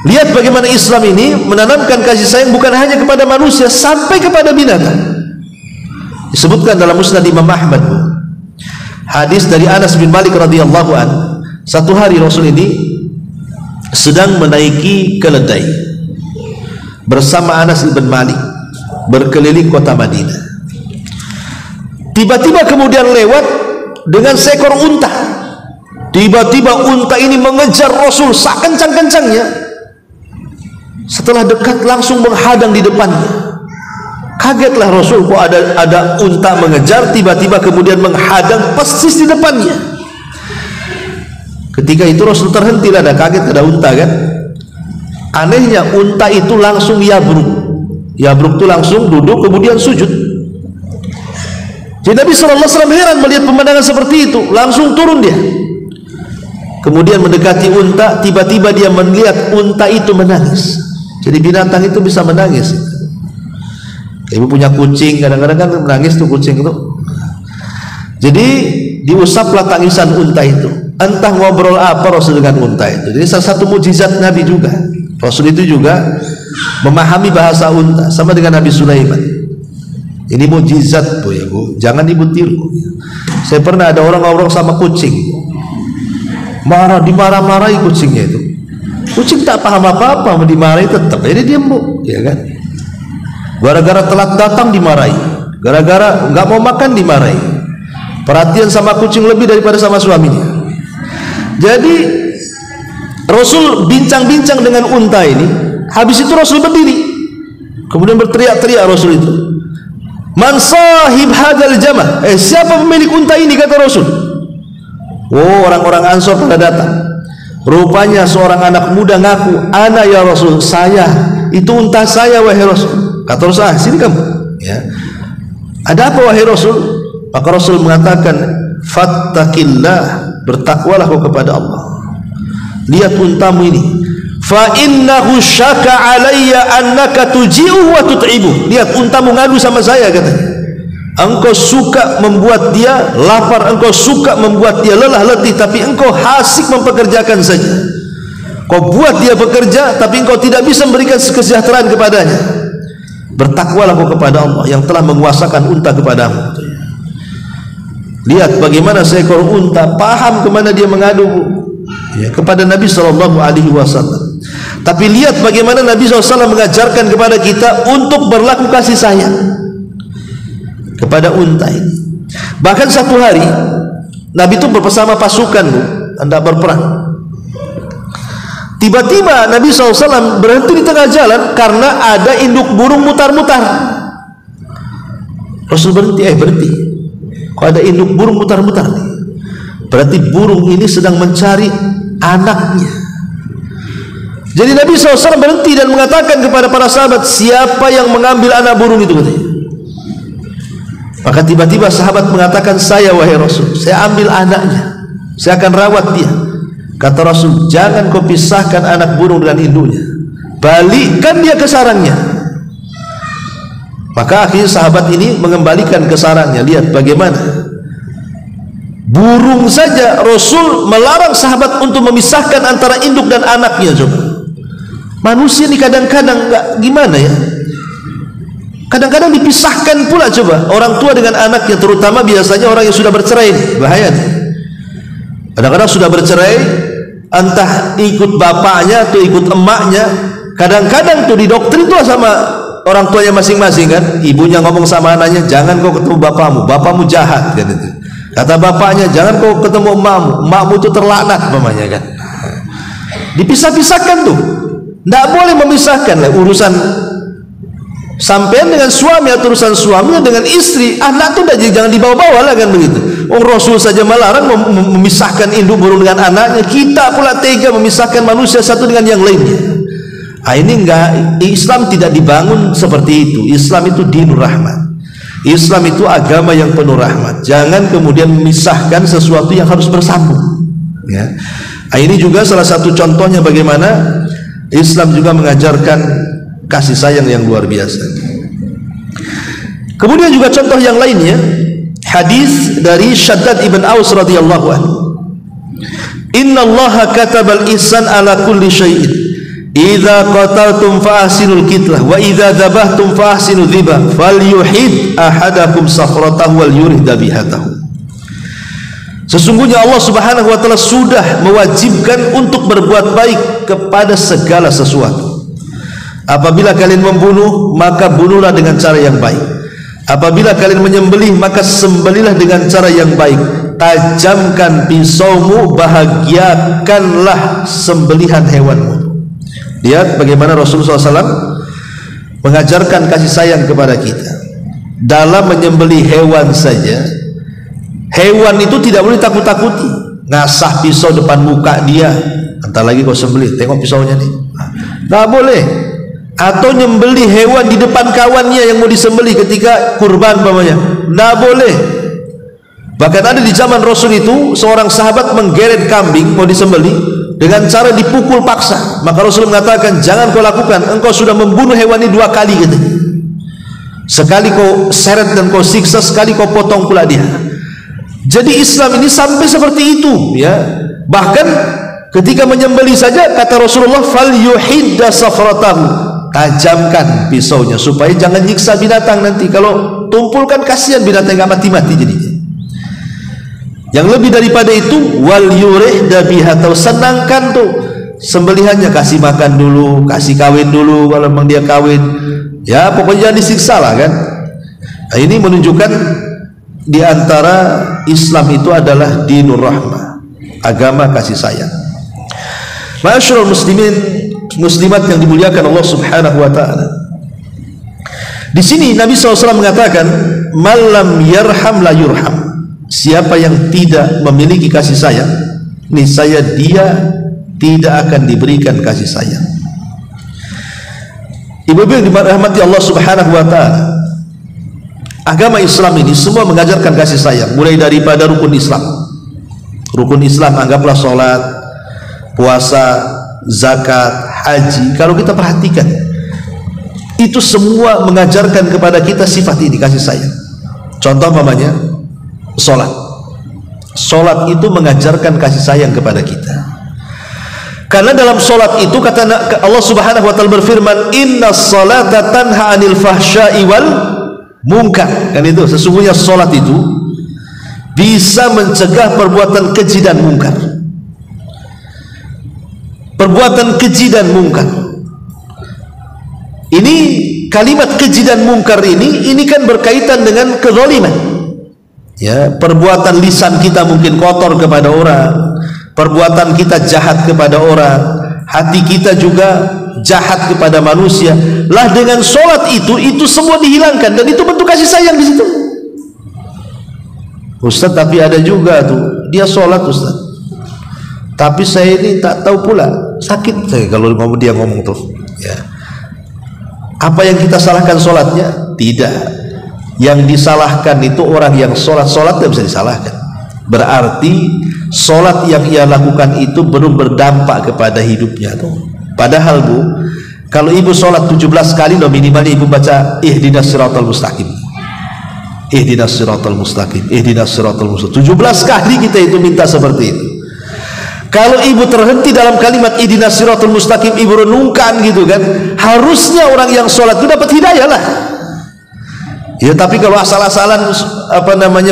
Lihat bagaimana Islam ini menanamkan kasih sayang bukan hanya kepada manusia, sampai kepada binatang. Disebutkan dalam Musnad Imam Ahmad hadis dari Anas bin Malik radhiyallahu an, satu hari Rasul ini sedang menaiki keledai bersama Anas bin Malik berkeliling kota Madinah. Tiba-tiba kemudian lewat dengan seekor unta. Tiba-tiba unta ini mengejar Rasul sakencang-kencangnya. Setelah dekat langsung menghadang di depannya. Kagetlah Rasul, kok ada unta mengejar, tiba-tiba kemudian menghadang persis di depannya. Ketika itu Rasul terhenti, ada kaget, ada unta kan. Anehnya unta itu langsung yabruk itu langsung duduk kemudian sujud. Jadi Nabi SAW heran melihat pemandangan seperti itu, langsung turun dia. Kemudian mendekati unta, tiba-tiba dia melihat unta itu menangis. Jadi binatang itu bisa menangis. Ibu punya kucing, kadang-kadang kan menangis tuh kucing itu. Jadi diusaplah tangisan unta itu. Entah ngobrol apa Rasul dengan unta itu. Jadi salah satu mujizat Nabi juga. Rasul itu juga memahami bahasa unta, sama dengan Nabi Sulaiman. Ini mujizat bu ya bu, jangan ibu tiru. Saya pernah ada orang ngobrol sama kucing, dimarah-marahi kucingnya itu. Kucing tak paham apa-apa, mau dimarahi tetap, jadi diam bu, ya kan? Gara-gara telat datang dimarahi, gara-gara nggak mau makan dimarahi. Perhatian sama kucing lebih daripada sama suaminya. Jadi Rasul bincang-bincang dengan unta ini. Habis itu Rasul berdiri, kemudian berteriak-teriak Rasul itu, man sahib hadzal jamal, siapa pemilik unta ini, kata Rasul. Oh, orang-orang Ansor pada datang. Rupanya seorang anak muda ngaku, ana ya Rasul, saya, itu unta saya wahai Rasul. Kata Rasul, sini kamu, Ya. Ada apa wahai Rasul? Maka Rasul mengatakan, fattaqillah, bertakwalah kau kepada Allah. Lihat untamu ini, fa innahu syaka alayya annaka tuji'u wa tut'ibu. Lihat untamu ngadu sama saya, katanya. Engkau suka membuat dia lapar, engkau suka membuat dia lelah letih, tapi engkau hasik mempekerjakan saja. Kau buat dia bekerja, tapi engkau tidak bisa memberikan kesejahteraan kepadanya. Bertakwalah kau kepada Allah yang telah menguasakan unta kepadamu. Lihat bagaimana seekor unta paham kemana dia mengadu, ya, kepada Nabi SAW. Tapi lihat bagaimana Nabi SAW mengajarkan kepada kita untuk berlaku kasih sayang kepada unta ini. Bahkan satu hari Nabi itu bersama pasukan, hendak berperang. Tiba-tiba Nabi SAW berhenti di tengah jalan karena ada induk burung mutar-mutar. Rasul berhenti, berhenti. Kok ada induk burung mutar-mutar? Berarti burung ini sedang mencari anaknya. Jadi Nabi SAW berhenti dan mengatakan kepada para sahabat, siapa yang mengambil anak burung itu? Maka tiba-tiba sahabat mengatakan, saya wahai Rasul, saya ambil anaknya, saya akan rawat dia. Kata Rasul, jangan kau pisahkan anak burung dengan induknya, balikkan dia ke sarangnya. Maka akhirnya sahabat ini mengembalikan ke sarangnya. Lihat bagaimana burung saja Rasul melarang sahabat untuk memisahkan antara induk dan anaknya. Coba manusia ini kadang-kadang nggak gimana ya, kadang-kadang dipisahkan pula. Coba orang tua dengan anaknya, terutama biasanya orang yang sudah bercerai, bahaya nih. Kadang-kadang sudah bercerai, entah ikut bapaknya atau ikut emaknya. Kadang-kadang tuh didoktrin tuh sama orang tuanya masing-masing kan. Ibunya ngomong sama anaknya, jangan kau ketemu bapakmu, bapakmu jahat kan itu. Kata bapaknya, jangan kau ketemu emakmu, emakmu itu terlaknat namanya kan. Dipisah-pisahkan tuh, tidak boleh memisahkan lah. Urusan sampean dengan suami atau urusan suaminya dengan istri, anak tuh jangan dibawa-bawa lah kan begitu. Rasul saja melarang memisahkan induk burung dengan anaknya, kita pula tega memisahkan manusia satu dengan yang lainnya. Ini enggak, Islam tidak dibangun seperti itu. Islam itu dinur rahmat. Islam itu agama yang penuh rahmat. Jangan kemudian memisahkan sesuatu yang harus bersambung, ya. Ini juga salah satu contohnya bagaimana Islam juga mengajarkan kasih sayang yang luar biasa. Kemudian juga contoh yang lainnya, hadis dari Shaddad ibn Aus radhiyallahu anhu. Inna Allah katabal ihsan ala kulli syai'in. Idza qataltum fa ahsinul qitlah wa idza dzabhtum fa ahsinul dzibah falyuhid ahadakum safratahu wal yurih dabihatahu. Sesungguhnya Allah Subhanahu wa taala sudah mewajibkan untuk berbuat baik kepada segala sesuatu. Apabila kalian membunuh, maka bunuhlah dengan cara yang baik. Apabila kalian menyembelih, maka sembelihlah dengan cara yang baik. Tajamkan pisaumu, bahagiakanlah sembelihan hewanmu. Lihat bagaimana Rasulullah SAW mengajarkan kasih sayang kepada kita. Dalam menyembelih hewan saja, hewan itu tidak boleh takut-takuti. Ngasah pisau depan muka dia, entar lagi kau sembelih, tengok pisaunya nih, nggak boleh. Atau nyembelih hewan di depan kawannya yang mau disembelih ketika kurban umpamanya, nggak boleh. Bahkan ada di zaman Rasul itu seorang sahabat menggeret kambing mau disembelih dengan cara dipukul paksa. Maka Rasul mengatakan, jangan kau lakukan, engkau sudah membunuh hewan ini 2 kali gitu. Sekali kau seret dan kau siksa, sekali kau potong pula dia. Jadi Islam ini sampai seperti itu, ya. Bahkan ketika menyembelih saja kata Rasulullah, fal yuhidda safratahu, tajamkan pisaunya supaya jangan nyiksa binatang nanti. Kalau tumpulkan kasihan binatang nggak mati-mati jadinya. Yang lebih daripada itu, wal yurih dabihatau, senangkan tuh sembelihannya, kasih makan dulu, kasih kawin dulu kalau memang dia kawin, ya pokoknya jangan disiksa lah kan. Nah, ini menunjukkan di antara Islam itu adalah dinur rahmah, agama kasih sayang. Ma'asyiral muslimin muslimat yang dimuliakan Allah Subhanahu wa taala. Di sini Nabi SAW mengatakan, malam yarham la yurham. Siapa yang tidak memiliki kasih sayang, niscaya dia tidak akan diberikan kasih sayang. Ibu-ibu yang dirahmati Allah Subhanahu wa taala, Agama Islam ini semua mengajarkan kasih sayang, mulai daripada rukun Islam. Rukun Islam anggaplah sholat, puasa, zakat, haji. Kalau kita perhatikan, itu semua mengajarkan kepada kita sifat ini, kasih sayang. Contoh umpamanya sholat. Sholat itu mengajarkan kasih sayang kepada kita. Karena dalam sholat itu kata Allah Subhanahu wa ta'ala berfirman, innas sholata tanha anil fahsya'i wal munkar. Kan itu, sesungguhnya sholat itu bisa mencegah perbuatan keji dan mungkar. Perbuatan keji dan mungkar. Ini kalimat keji dan mungkar ini kan berkaitan dengan kezaliman. Ya, perbuatan lisan kita mungkin kotor kepada orang, perbuatan kita jahat kepada orang, hati kita juga jahat kepada manusia. Lah dengan sholat itu semua dihilangkan, dan itu bentuk kasih sayang di situ. Ustaz, tapi ada juga tuh dia sholat Ustaz, tapi saya ini tak tahu pula, sakit saya kalau dia ngomong tuh. Ya. Apa yang kita salahkan sholatnya? Tidak. Yang disalahkan itu orang yang sholat tidak bisa disalahkan. Berarti sholat yang ia lakukan itu belum berdampak kepada hidupnya tuh. Padahal Bu, kalau ibu sholat 17 kali minimal ibu baca ihdinas siratal mustaqim, ihdinas siratal mustaqim, ihdinas siratal mustaqim. 17 kali kita itu minta seperti itu. Kalau ibu terhenti dalam kalimat ihdinas siratal mustaqim, ibu renungkan gitu kan, harusnya orang yang sholat itu dapat hidayah lah. Ya, tapi kalau asal-asalan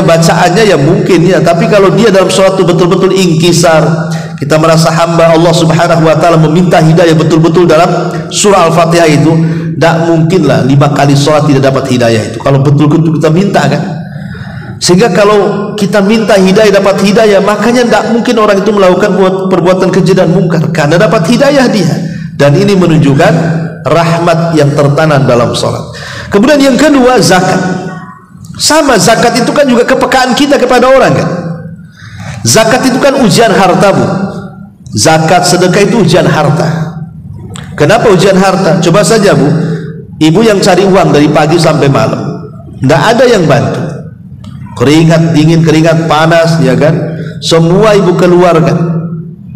bacaannya ya mungkin ya, tapi kalau dia dalam sholat itu betul-betul inkisar, kita merasa hamba Allah Subhanahu wa ta'ala meminta hidayah betul-betul dalam surah Al-Fatihah itu, tidak mungkin lah 5 kali sholat tidak dapat hidayah itu, kalau betul-betul kita minta kan. Sehingga kalau kita minta hidayah dapat hidayah, makanya tidak mungkin orang itu melakukan perbuatan keji dan mungkar, karena dapat hidayah dia. Dan ini menunjukkan rahmat yang tertanam dalam sholat. Kemudian yang kedua, zakat. Sama, zakat itu kan juga kepekaan kita kepada orang kan. Zakat itu kan ujian harta Bu. Zakat sedekah itu ujian harta. Kenapa ujian harta? Coba saja Bu, ibu yang cari uang dari pagi sampai malam, tidak ada yang bantu. Keringat dingin, keringat panas, ya kan, semua ibu keluarkan,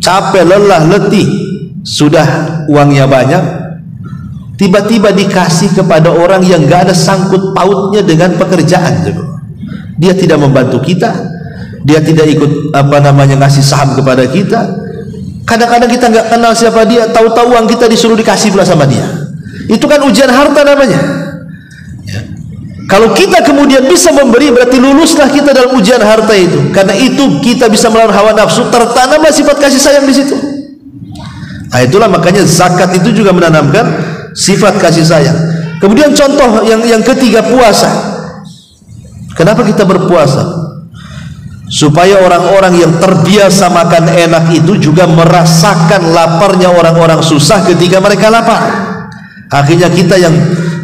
capek, lelah, letih, sudah uangnya banyak, tiba-tiba dikasih kepada orang yang gak ada sangkut pautnya dengan pekerjaan. Dia tidak membantu kita, dia tidak ikut ngasih saham kepada kita. Kadang-kadang kita nggak kenal siapa dia, tahu-tahu uang kita disuruh dikasih pula sama dia. Itu kan ujian harta namanya ya. Kalau kita kemudian bisa memberi, berarti luluslah kita dalam ujian harta itu. Karena itu kita bisa melawan hawa nafsu, tertanamlah sifat kasih sayang di situ. Nah, itulah makanya zakat itu juga menanamkan sifat kasih sayang. Kemudian contoh yang ketiga, puasa. Kenapa kita berpuasa? Supaya orang-orang yang terbiasa makan enak itu juga merasakan laparnya orang-orang susah ketika mereka lapar. Akhirnya kita yang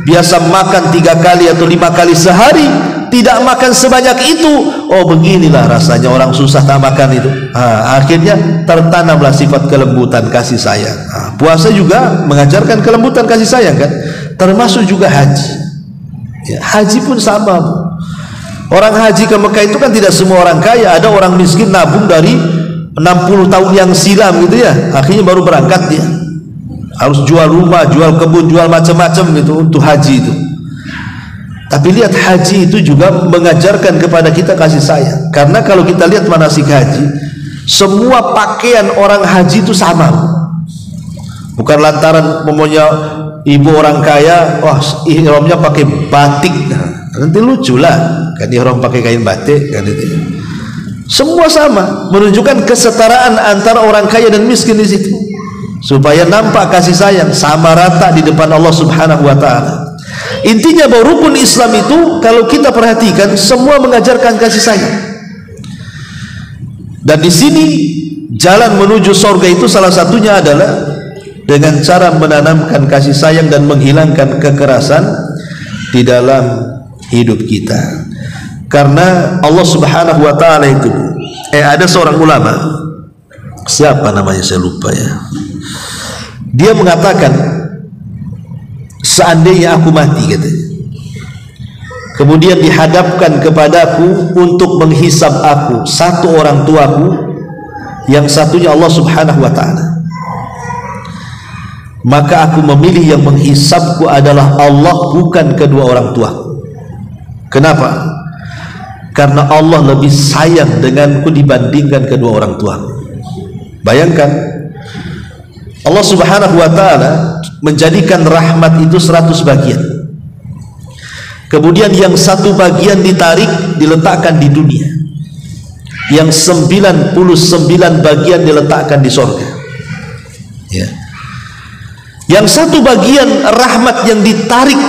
biasa makan 3 kali atau 5 kali sehari tidak makan sebanyak itu. Oh, beginilah rasanya orang susah tak makan itu. Akhirnya tertanamlah sifat kelembutan kasih sayang. Puasa juga mengajarkan kelembutan kasih sayang kan. Termasuk juga haji ya, haji pun sama Bu. Orang haji ke Mekah itu kan tidak semua orang kaya, ada orang miskin nabung dari 60 tahun yang silam gitu ya, akhirnya baru berangkat dia. Harus jual rumah, jual kebun, jual macam-macam gitu untuk haji itu. Tapi lihat, haji itu juga mengajarkan kepada kita kasih sayang. Karena kalau kita lihat manasik haji, semua pakaian orang haji itu sama. Bukan lantaran mempunyai ibu orang kaya, wah ihramnya pakai batik, nanti lucu lah kan ihram pakai kain batik kan itu. Semua sama, menunjukkan kesetaraan antara orang kaya dan miskin di situ, supaya nampak kasih sayang sama rata di depan Allah Subhanahu wa ta'ala. Intinya bahwa rukun Islam itu kalau kita perhatikan semua mengajarkan kasih sayang. Dan di sini jalan menuju surga itu salah satunya adalah dengan cara menanamkan kasih sayang dan menghilangkan kekerasan di dalam hidup kita. Karena Allah Subhanahu wa ta'ala itu ada seorang ulama, siapa namanya saya lupa ya, dia mengatakan seandainya aku mati katanya, kemudian dihadapkan kepadaku untuk menghisab aku, satu orang tuaku, yang satunya Allah Subhanahu wa ta'ala, maka aku memilih yang menghisabku adalah Allah, bukan kedua orang tuaku. Kenapa? Karena Allah lebih sayang denganku dibandingkan kedua orang tuaku. Bayangkan, Allah Subhanahu wa ta'ala menjadikan rahmat itu 100 bagian. Kemudian yang satu bagian ditarik, diletakkan di dunia. Yang 99 bagian diletakkan di sorga. Ya. Yang satu bagian rahmat yang ditarik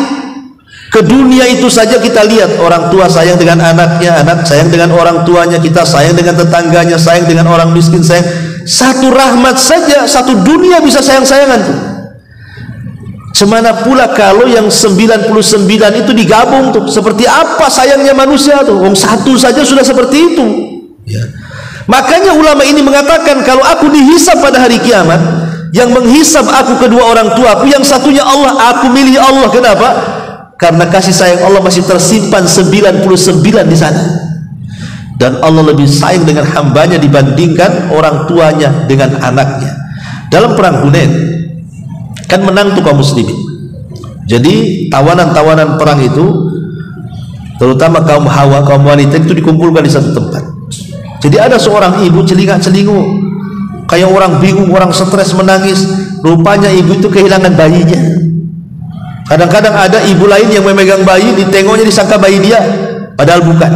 ke dunia itu saja kita lihat. Orang tua sayang dengan anaknya, anak sayang dengan orang tuanya, kita sayang dengan tetangganya, sayang dengan orang miskin, sayang. Satu rahmat saja, satu dunia bisa sayang-sayangan tuh. Semana pula kalau yang 99 itu digabung tuh, seperti apa sayangnya manusia tuh? Wong satu saja sudah seperti itu. Ya. Makanya ulama ini mengatakan, kalau aku dihisab pada hari kiamat, yang menghisab aku kedua orang tuaku, yang satunya Allah, aku milih Allah. Kenapa? Karena kasih sayang Allah masih tersimpan 99 di sana. Dan Allah lebih sayang dengan hambanya dibandingkan orang tuanya dengan anaknya. Dalam perang Hunain kan menang tuh kaum muslimin. Jadi tawanan-tawanan perang itu, terutama kaum hawa, kaum wanita itu dikumpulkan di satu tempat. Jadi ada seorang ibu celingak-celinguk, kayak orang bingung, orang stres, menangis. Rupanya ibu itu kehilangan bayinya. Kadang-kadang ada ibu lain yang memegang bayi, ditengoknya disangka bayi dia, padahal bukan.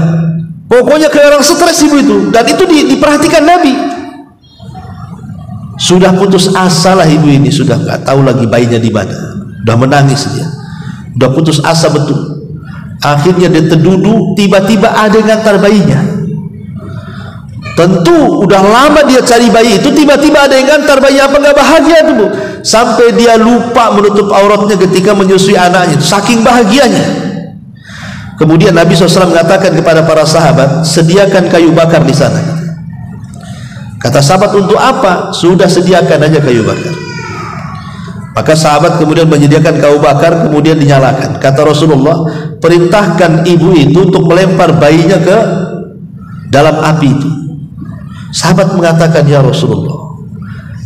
Pokoknya kayak orang stres ibu itu, dan itu diperhatikan Nabi. Sudah putus asa lah ibu ini, sudah nggak tahu lagi bayinya di mana, udah menangis dia, udah putus asa betul. Akhirnya dia terduduk, tiba-tiba ada yang ngantar bayinya. Tentu udah lama dia cari bayi itu, tiba-tiba ada yang ngantar bayi. Apa nggak bahagia tuh bu? Sampai dia lupa menutup auratnya ketika menyusui anaknya, saking bahagianya. Kemudian Nabi SAW mengatakan kepada para sahabat, sediakan kayu bakar di sana. Kata sahabat, untuk apa? Sudah sediakan aja kayu bakar. Maka sahabat kemudian menyediakan kayu bakar, kemudian dinyalakan. Kata Rasulullah, perintahkan ibu itu untuk melempar bayinya ke dalam api itu. Sahabat mengatakan, ya Rasulullah,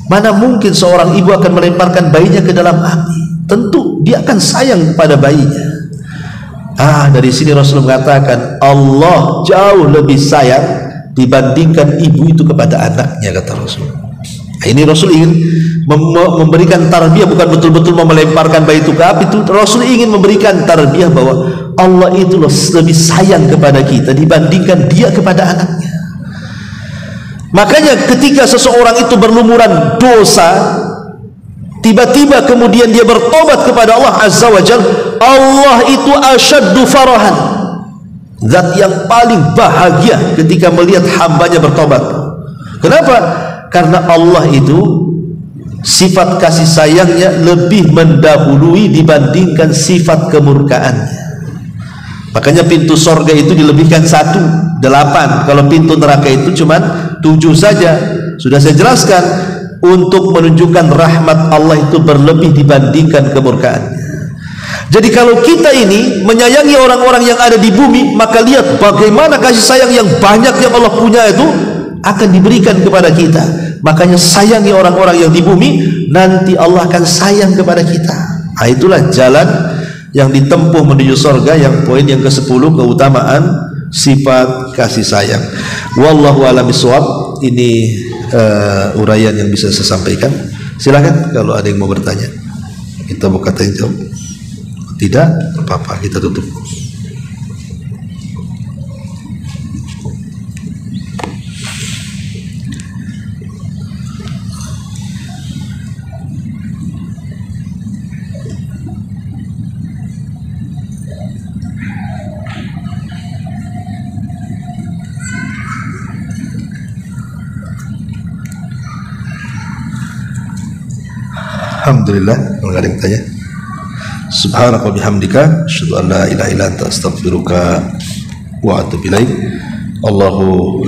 mana mungkin seorang ibu akan melemparkan bayinya ke dalam api? Tentu dia akan sayang kepada bayinya. Dari sini Rasul mengatakan, Allah jauh lebih sayang dibandingkan ibu itu kepada anaknya, kata Rasul. Ini Rasul ingin memberikan tarbiyah, bukan betul-betul melemparkan bayi itu ke api. Itu Rasul ingin memberikan tarbiyah bahwa Allah itu lebih sayang kepada kita dibandingkan dia kepada anaknya. Makanya ketika seseorang itu berlumuran dosa, tiba-tiba kemudian dia bertobat kepada Allah Azza wa Jalla, Allah itu asyaddu farahan, zat yang paling bahagia ketika melihat hambanya bertobat. Kenapa? Karena Allah itu sifat kasih sayangnya lebih mendahului dibandingkan sifat kemurkaannya. Makanya pintu sorga itu dilebihkan 8. Kalau pintu neraka itu cuma 7 saja. Sudah saya jelaskan, untuk menunjukkan rahmat Allah itu berlebih dibandingkan kemurkaannya. Jadi kalau kita ini menyayangi orang-orang yang ada di bumi, maka lihat bagaimana kasih sayang yang banyak yang Allah punya itu akan diberikan kepada kita. Makanya sayangi orang-orang yang di bumi, nanti Allah akan sayang kepada kita. Itulah jalan yang ditempuh menuju surga, yang poin yang ke-10, keutamaan sifat kasih sayang. Wallahu a'lam bishawab. Ini uraian yang bisa saya sampaikan. Silakan kalau ada yang mau bertanya. Kita buka tanya jawab. Tidak apa-apa, kita tutup. Alhamdulillah, kalau ada yang tanya. Subhanaka bihamdika asyhadu an la ilaha illa anta astaghfiruka wa atubu ilaik. Allahu